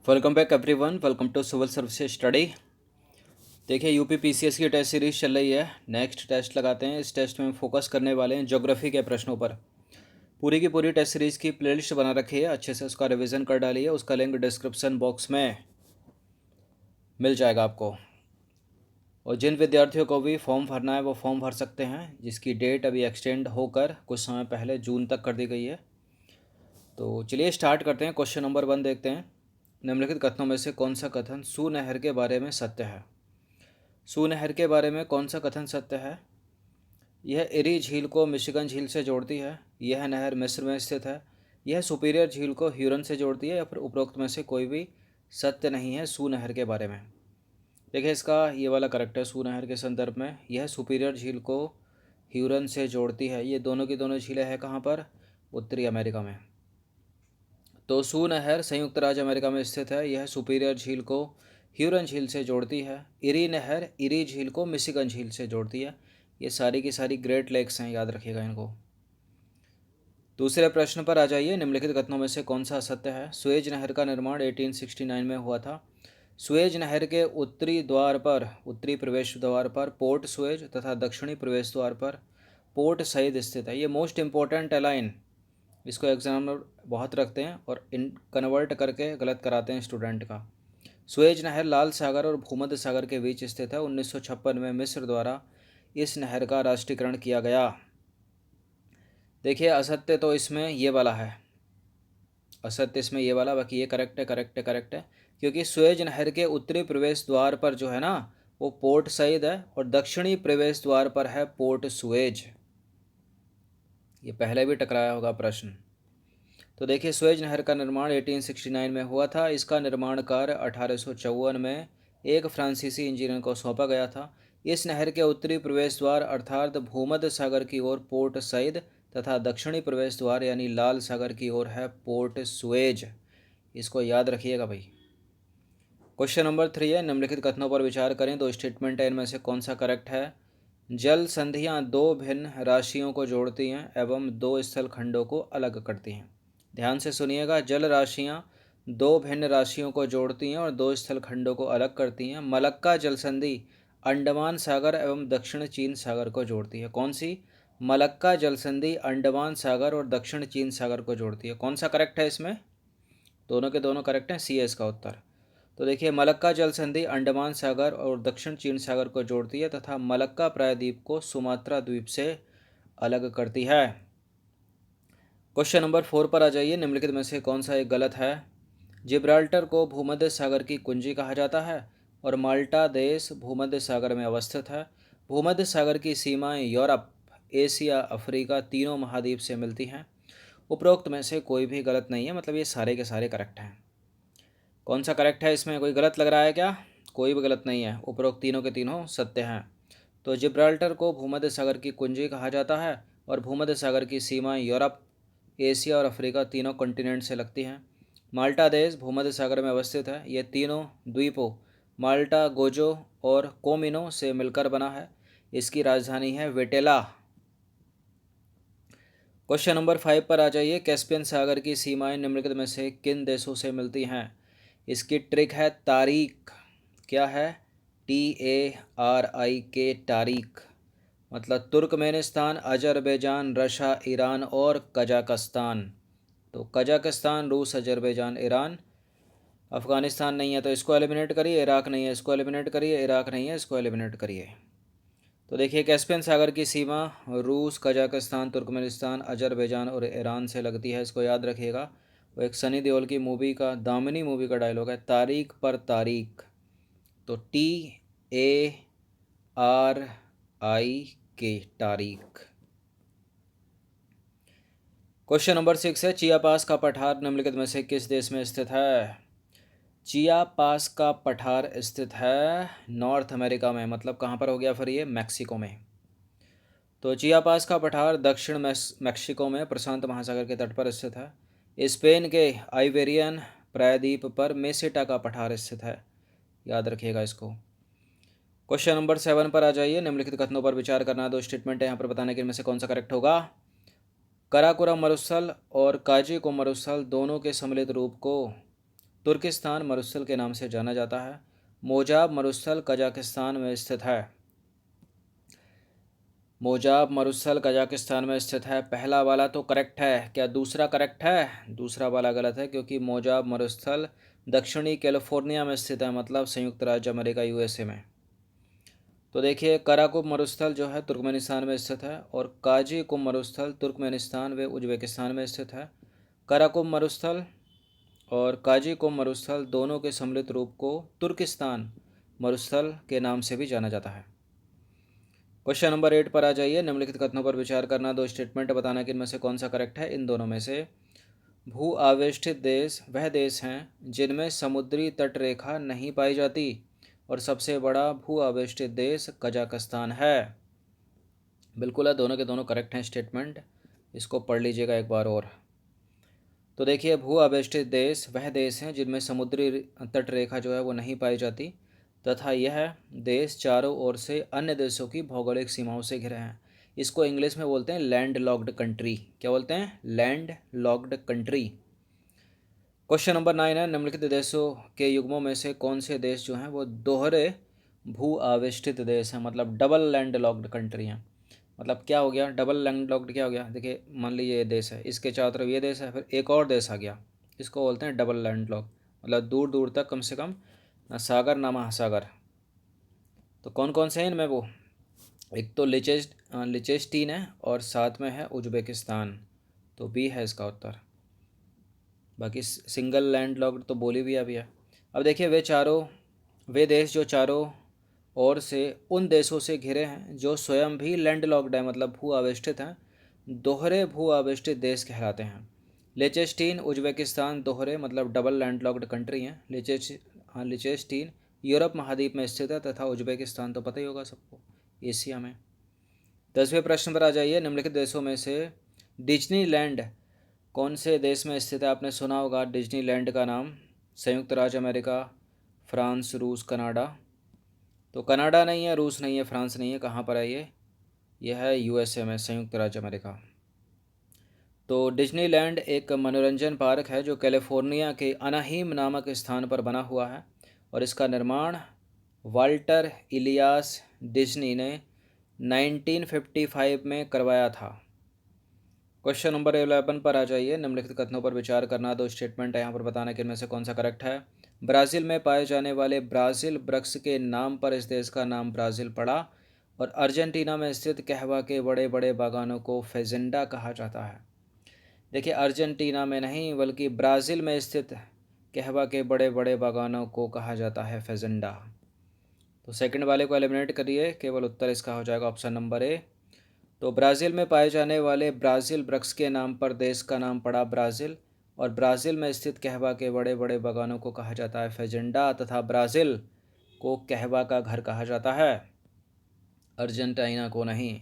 Welcome back everyone. Welcome to civil services study. देखिए UP PCS की test series चल रही है। नेक्स्ट टेस्ट लगाते हैं। इस टेस्ट में फोकस करने वाले हैं ज्योग्राफी के प्रश्नों पर। पूरी की पूरी टेस्ट सीरीज की प्लेलिस्ट बना रखी है, अच्छे से उसका रिवीजन कर डालिए। उसका लिंक डिस्क्रिप्शन बॉक्स में मिल जाएगा आपको। और जिन विद्यार्थियों को भी फॉर्म भरना है वो फॉर्म भर सकते हैं, जिसकी डेट अभी एक्सटेंड होकर कुछ समय पहले जून तक कर दी गई है। तो चलिए स्टार्ट करते हैं। क्वेश्चन नंबर 1 देखते हैं। निम्नलिखित कथनों में से कौन सा कथन सुनहर के बारे में सत्य है? सुनहर के बारे में कौन सा कथन सत्य है? यह एरी झील को मिशिगन झील से जोड़ती है। यह नहर मिस्र में स्थित है। यह सुपीरियर झील को ह्यूरन से जोड़ती है, या फिर उपरोक्त में से कोई भी सत्य नहीं है सुनहर के बारे में। देखिए इसका ये वाला करेक्ट है। सुनहर के संदर्भ में यह सुपीरियर झील को ह्यूरन से जोड़ती है। ये दोनों की दोनों झीलें हैं कहाँ पर? उत्तरी अमेरिका में। तो सुनहर संयुक्त राज्य अमेरिका में स्थित है। यह सुपीरियर झील को ह्यूरन झील से जोड़ती है। इरी नहर इरी झील को मिशिगन झील से जोड़ती है। ये सारी की सारी ग्रेट लेक्स हैं, याद रखिएगा इनको। दूसरे प्रश्न पर आ जाइए। निम्नलिखित कथनों में से कौन सा असत्य है? सुएज नहर का निर्माण 1869 में हुआ था। सुएज नहर के उत्तरी द्वार पर, उत्तरी प्रवेश द्वार पर पोर्ट सुएज तथा दक्षिणी प्रवेश द्वार पर पोर्ट सईद स्थित है। ये मोस्ट इंपॉर्टेंट है लाइन। इसको एग्जाम में बहुत रखते हैं और इन कन्वर्ट करके गलत कराते हैं स्टूडेंट का। सुएज नहर लाल सागर और भूमध्य सागर के बीच स्थित है। 1956 में मिस्र द्वारा इस नहर का राष्ट्रीयकरण किया गया। देखिए असत्य तो इसमें ये वाला है, असत्य इसमें ये वाला। बाकी ये करेक्ट है, करेक्ट है, करेक्ट है। क्योंकि सुएज नहर के उत्तरी प्रवेश द्वार पर जो है ना, वो पोर्ट सईद है, और दक्षिणी प्रवेश द्वार पर है पोर्ट सुएज। ये पहले भी टकराया होगा प्रश्न। तो देखिए सुएज नहर का निर्माण 1869 में हुआ था। इसका निर्माण कार्य 1854 में एक फ्रांसीसी इंजीनियर को सौंपा गया था। इस नहर के उत्तरी प्रवेश द्वार अर्थात भूमध्य सागर की ओर पोर्ट सईद तथा दक्षिणी प्रवेश द्वार यानी लाल सागर की ओर है पोर्ट सुएज। इसको याद रखिएगा भाई। क्वेश्चन नंबर 3 है। निम्नलिखित कथनों पर विचार करें। दो स्टेटमेंट है, इनमें से कौन सा करेक्ट है? जल संधियाँ दो भिन्न राशियों को जोड़ती हैं एवं दो स्थल खंडों को अलग करती हैं। ध्यान से सुनिएगा। जल राशियाँ दो भिन्न राशियों को जोड़ती हैं और दो स्थल खंडों को अलग करती हैं। मलक्का जल संधि अंडमान सागर एवं दक्षिण चीन सागर को जोड़ती है। कौन सी? मलक्का जल संधि अंडमान सागर और दक्षिण चीन सागर को जोड़ती है। कौन सा करेक्ट है इसमें? दोनों के दोनों करेक्ट हैं, सी है इसका उत्तर। तो देखिए मलक्का जल संधि अंडमान सागर और दक्षिण चीन सागर को जोड़ती है तथा मलक्का प्रायद्वीप को सुमात्रा द्वीप से अलग करती है। क्वेश्चन नंबर 4 पर आ जाइए। निम्नलिखित में से कौन सा एक गलत है? जिब्राल्टर को भूमध्य सागर की कुंजी कहा जाता है और माल्टा देश भूमध्य सागर में अवस्थित है। भूमध्य सागर की सीमाएं यूरोप, एशिया, अफ्रीका तीनों महाद्वीप से मिलती हैं। उपरोक्त में से कोई भी गलत नहीं है, मतलब ये सारे के सारे करेक्ट हैं। कौन सा करेक्ट है इसमें? कोई गलत लग रहा है क्या? कोई भी गलत नहीं है, उपरोक्त तीनों के तीनों सत्य हैं। तो जिब्राल्टर को भूमध्य सागर की कुंजी कहा जाता है और भूमध्य सागर की सीमाएं यूरोप, एशिया और अफ्रीका तीनों कॉन्टिनेंट से लगती हैं। माल्टा देश भूमध्य सागर में अवस्थित है। ये तीनों द्वीपों माल्टा, गोजो और कोमिनो से मिलकर बना है। इसकी राजधानी है वेटेला। क्वेश्चन नंबर 5 पर आ जाइए। कैस्पियन सागर की सीमाएं निम्नलिखित में से किन देशों से मिलती हैं? इसकी ट्रिक है तारीख। क्या है? TARIK, तारीख। मतलब तुर्कमेनिस्तान, अजरबैजान, रशिया, ईरान और कजाकिस्तान। तो कजाकिस्तान, रूस, अजरबैजान, ईरान। अफ़गानिस्तान नहीं है तो इसको एलिमिनेट करिए। इराक नहीं है, इसको एलिमिनेट करिए। इराक नहीं है, इसको एलिमिनेट करिए। तो देखिए कैस्पियन सागर की सीमा रूस, कजाकिस्तान, तुर्कमेनिस्तान, अजरबैजान और ईरान से लगती है। इसको याद रखिएगा। वो एक सनी देओल की मूवी का, दामिनी मूवी का डायलॉग है, तारीख पर तारीख। तो TARIK, तारीख। क्वेश्चन नंबर 6 है। चियापास का पठार निम्नलिखित में से किस देश में स्थित है? चियापास का पठार स्थित है नॉर्थ अमेरिका में। मतलब कहाँ पर हो गया फिर ये? मैक्सिको में। तो चियापास का पठार दक्षिण मैक्सिको में प्रशांत महासागर के तट पर स्थित है। स्पेन के आइबेरियन प्रायद्वीप पर मेसेटा का पठार स्थित है। याद रखिएगा इसको। क्वेश्चन नंबर 7 पर आ जाइए। निम्नलिखित कथनों पर विचार करना। दो स्टेटमेंट है यहाँ पर, बताने के इनमें से कौन सा करेक्ट होगा? कराकुरम मरुस्थल और काजी को मरुस्थल दोनों के सम्मिलित रूप को तुर्किस्तान मरुस्थल के नाम से जाना जाता है। मोजाब मरुस्थल कजाकिस्तान में स्थित है। मोजाब मरुस्थल कजाकिस्तान में स्थित है। पहला वाला तो करेक्ट है, क्या दूसरा करेक्ट है? दूसरा वाला गलत है, क्योंकि मोजाब मरुस्थल दक्षिणी कैलिफोर्निया में स्थित है, मतलब संयुक्त राज्य अमेरिका यूएसए में। तो देखिए, कराकुब मरुस्थल जो है तुर्कमेनिस्तान में स्थित है, और काजीकुब मरुस्थल तुर्कमेनिस्तान व उज्बेकिस्तान में स्थित है। कराकुब मरुस्थल और काजीकुब मरुस्थल दोनों के सम्मिलित रूप को तुर्किस्तान मरुस्थल के नाम से भी जाना जाता है। क्वेश्चन नंबर 8 पर आ जाइए। निम्नलिखित कथनों पर विचार करना, दो स्टेटमेंट बताना कि इनमें से कौन सा करेक्ट है। इन दोनों में से भू आवेष्टित देश वह देश हैं जिनमें समुद्री तट रेखा नहीं पाई जाती, और सबसे बड़ा भू आवेष्टित देश कजाकिस्तान है। बिल्कुल है, दोनों के दोनों करेक्ट हैं स्टेटमेंट। इसको पढ़ लीजिएगा एक बार और। तो देखिए, भू आवेष्टित देश वह देश हैं जिनमें समुद्री तट रेखा जो है वो नहीं पाई जाती, तथा यह देश चारों ओर से अन्य देशों की भौगोलिक सीमाओं से घिरे हैं। इसको इंग्लिश में बोलते हैं लैंड लॉक्ड कंट्री। क्या बोलते हैं? Land locked country. Question number 9 है, निम्नलिखित देशों के युग्मों में से कौन से देश जो हैं वो दोहरे भू आवेष्टित देश हैं, मतलब डबल लैंड लॉक्ड कंट्री हैं। मतलब क्या हो गया डबल लैंड लॉक्ड? क्या हो गया? देखिए, मान लीजिए ये देश है, इसके चारों तरफ ये देश है, फिर एक और देश आ गया, इसको बोलते हैं डबल लैंड लॉक। मतलब दूर दूर तक कम से कम ना सागर ना महासागर। तो कौन कौन से हैं इनमें? वो एक तो लिचेस्टीन है, और साथ में है उज्बेकिस्तान। तो बी है इसका उत्तर। बाकी सिंगल लैंड लॉक्ड तो बोलीविया भी है। अब देखिए, वे देश जो चारों ओर से उन देशों से घिरे हैं जो स्वयं भी लैंड लॉक्ड है, मतलब भू आवेष्टित हैं, दोहरे भू आवेष्टित देश कहलाते हैं। लिचेस्टीन उज्बेकिस्तान दोहरे मतलब डबल लैंड लॉक्ड कंट्री हैं। लिचेस्टीन यूरोप महाद्वीप में स्थित है, तथा उज्बेकिस्तान तो पता ही होगा सबको, एशिया में। 10वें प्रश्न पर आ जाइए। निम्नलिखित देशों में से डिज्नीलैंड कौन से देश में स्थित है? आपने सुना होगा डिज्नीलैंड का नाम। संयुक्त राज्य अमेरिका, फ्रांस, रूस, कनाडा। तो कनाडा नहीं है, रूस नहीं है, फ्रांस नहीं है, कहाँ पर है ये? यह है यूएसए में, संयुक्त राज्य अमेरिका। तो डिज्नीलैंड एक मनोरंजन पार्क है जो कैलिफोर्निया के अनाहीम नामक स्थान पर बना हुआ है, और इसका निर्माण वाल्टर इलियास डिज्नी ने 1955 में करवाया था। क्वेश्चन नंबर 11 पर आ जाइए। निम्नलिखित कथनों पर विचार करना, दो स्टेटमेंट है यहाँ पर बताना कि इनमें से कौन सा करेक्ट है। ब्राज़ील में पाए जाने वाले ब्राज़ील वृक्ष के नाम पर इस देश का नाम ब्राज़ील पड़ा, और अर्जेंटीना में स्थित कहवा के बड़े बड़े बागानों को फेजेंडा कहा जाता है। देखिए, अर्जेंटीना में नहीं बल्कि ब्राज़ील में स्थित कहवा के बड़े बड़े बागानों को कहा जाता है फेजेंडा। तो सेकंड वाले को एलिमिनेट करिए, केवल उत्तर इसका हो जाएगा ऑप्शन नंबर ए। तो ब्राज़ील में पाए जाने वाले ब्राज़ील वृक्ष के नाम पर देश का नाम पड़ा ब्राज़ील, और ब्राज़ील में स्थित कहवा के बड़े बड़े बागानों को कहा जाता है फेजेंडा, तथा ब्राज़ील को कहवा का घर कहा जाता है, अर्जेंटीना को नहीं।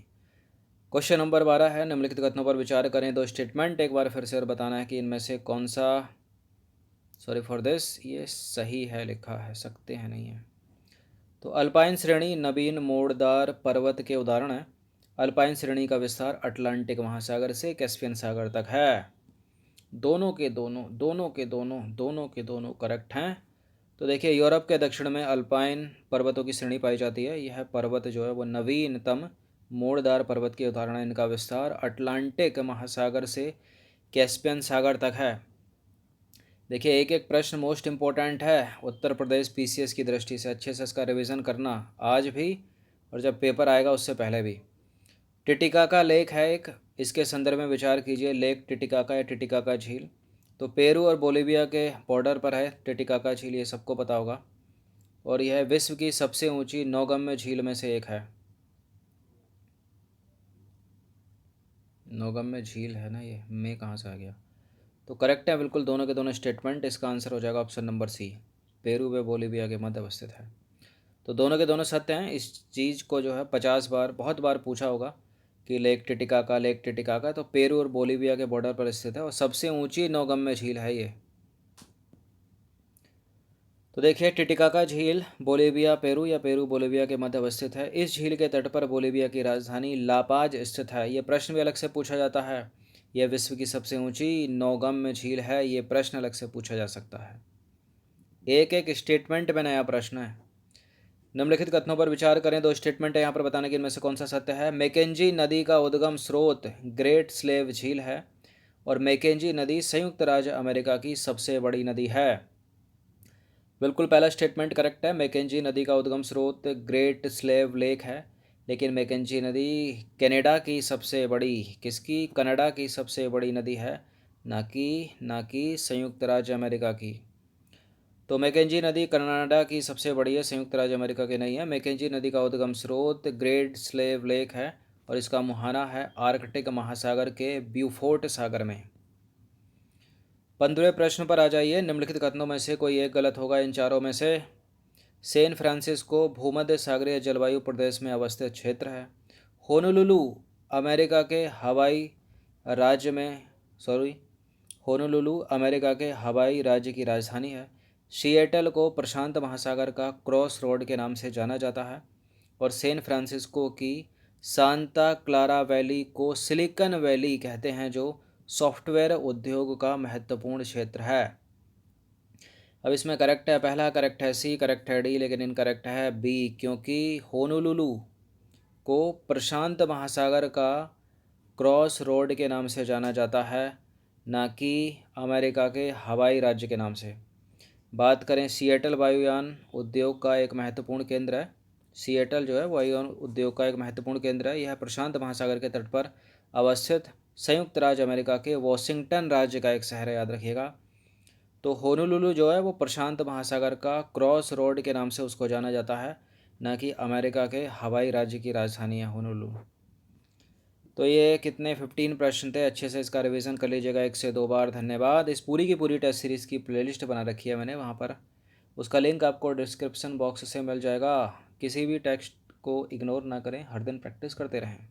क्वेश्चन नंबर 12 है, निम्नलिखित कथनों पर विचार करें, दो स्टेटमेंट एक बार फिर से और बताना है कि इनमें से कौन सा, सॉरी फॉर दिस, ये सही है लिखा है, सकते हैं नहीं है। तो अल्पाइन श्रेणी नवीन मोड़दार पर्वत के उदाहरण है। अल्पाइन श्रेणी का विस्तार अटलांटिक महासागर से कैस्पियन सागर तक है। दोनों के दोनों करेक्ट हैं। तो देखिए, यूरोप के दक्षिण में अल्पाइन पर्वतों की श्रेणी पाई जाती है। यह पर्वत जो है वो नवीनतम मोड़दार पर्वत के उदाहरण है। इनका विस्तार अटलांटिक महासागर से कैस्पियन सागर तक है। देखिए, एक एक प्रश्न मोस्ट इम्पोर्टेंट है उत्तर प्रदेश पीसीएस की दृष्टि से। अच्छे से इसका रिवीजन करना आज भी, और जब पेपर आएगा उससे पहले भी। टिटिकाका लेक है एक, इसके संदर्भ में विचार कीजिए। लेक टिटिकाका या टिटिकाका झील, तो पेरू और बोलीविया के बॉर्डर पर है टिटिकाका झील, ये सबको पता होगा। और यह विश्व की सबसे ऊंची नौगम्य झील में से एक है। नौगम्य झील है ना ये, में कहाँ से आ गया? तो करेक्ट है बिल्कुल दोनों के दोनों स्टेटमेंट। इसका आंसर हो जाएगा ऑप्शन नंबर सी, पेरू व बोलीविया के मध्य अवस्थित है। तो दोनों के दोनों सत्य हैं। इस चीज़ को जो है 50 बार, बहुत बार पूछा होगा कि लेक टिटिकाका, तो पेरू और बोलीविया के बॉर्डर पर स्थित है, और सबसे ऊंची नौगम्य झील है ये। तो देखिए, टिटिकाका झील बोलीविया पेरू या पेरू बोलीविया के मध्य अवस्थित है। इस झील के तट पर बोलीविया की राजधानी लापाज स्थित है। ये प्रश्न भी अलग से पूछा जाता है। यह विश्व की सबसे ऊंची नौगम्य झील है, ये प्रश्न अलग से पूछा जा सकता है। एक एक स्टेटमेंट में नया प्रश्न है। निम्नलिखित कथनों पर विचार करें। दो स्टेटमेंट है यहाँ पर, बताने कि इनमें से कौन सा सत्य है। मैकेंजी नदी का उद्गम स्रोत ग्रेट स्लेव झील है और मैकेंजी नदी संयुक्त राज्य अमेरिका की सबसे बड़ी नदी है। बिल्कुल पहला स्टेटमेंट करेक्ट है। मैकेंजी नदी का उद्गम स्रोत ग्रेट स्लेव लेक है, लेकिन मैकेंजी नदी कनाडा की सबसे बड़ी, किसकी, कनाडा की सबसे बड़ी नदी है, ना कि संयुक्त राज्य अमेरिका की। तो मैकेंजी नदी कनाडा की सबसे बड़ी है, संयुक्त राज्य अमेरिका की नहीं है। मैकेंजी नदी का उद्गम स्रोत ग्रेट स्लेव लेक है और इसका मुहाना है आर्कटिक महासागर के ब्यूफोर्ट सागर में। 15वें प्रश्न पर आ जाइए। निम्नलिखित कथनों में से कोई एक गलत होगा इन चारों में से। सैन फ्रांसिस्को भूमध्य सागरीय जलवायु प्रदेश में अवस्थित क्षेत्र है। होनोलुलु अमेरिका के हवाई राज्य में होनोलुलु अमेरिका के हवाई राज्य की राजधानी है। सिएटल को प्रशांत महासागर का क्रॉस रोड के नाम से जाना जाता है और सैन फ्रांसिस्को की सांता क्लारा वैली को सिलिकॉन वैली कहते हैं, जो सॉफ्टवेयर उद्योग का महत्वपूर्ण क्षेत्र है। अब इसमें करेक्ट है, पहला करेक्ट है सी, करेक्ट है डी, लेकिन इनकरेक्ट है बी, क्योंकि होनोलुलु को प्रशांत महासागर का क्रॉस रोड के नाम से जाना जाता है, ना कि अमेरिका के हवाई राज्य के नाम से। बात करें, सिएटल वायुयान उद्योग का एक महत्वपूर्ण केंद्र है। सिएटल जो है वायुयान उद्योग का एक महत्वपूर्ण केंद्र है। यह प्रशांत महासागर के तट पर अवस्थित संयुक्त राज्य अमेरिका के वॉशिंगटन राज्य का एक शहर है, याद रखिएगा। तो होनोलुलु जो है वो प्रशांत महासागर का क्रॉस रोड के नाम से उसको जाना जाता है, ना कि अमेरिका के हवाई राज्य की राजधानी है होनोलुलु। तो ये कितने 15 प्रश्न थे, अच्छे से इसका रिवीजन कर लीजिएगा 1 से 2 बार। धन्यवाद। इस पूरी की पूरी टेस्ट सीरीज़ की प्लेलिस्ट बना रखी है मैंने वहाँ पर, उसका लिंक आपको डिस्क्रिप्शन बॉक्स से मिल जाएगा। किसी भी टेक्स्ट को इग्नोर ना करें, हर दिन प्रैक्टिस करते रहें।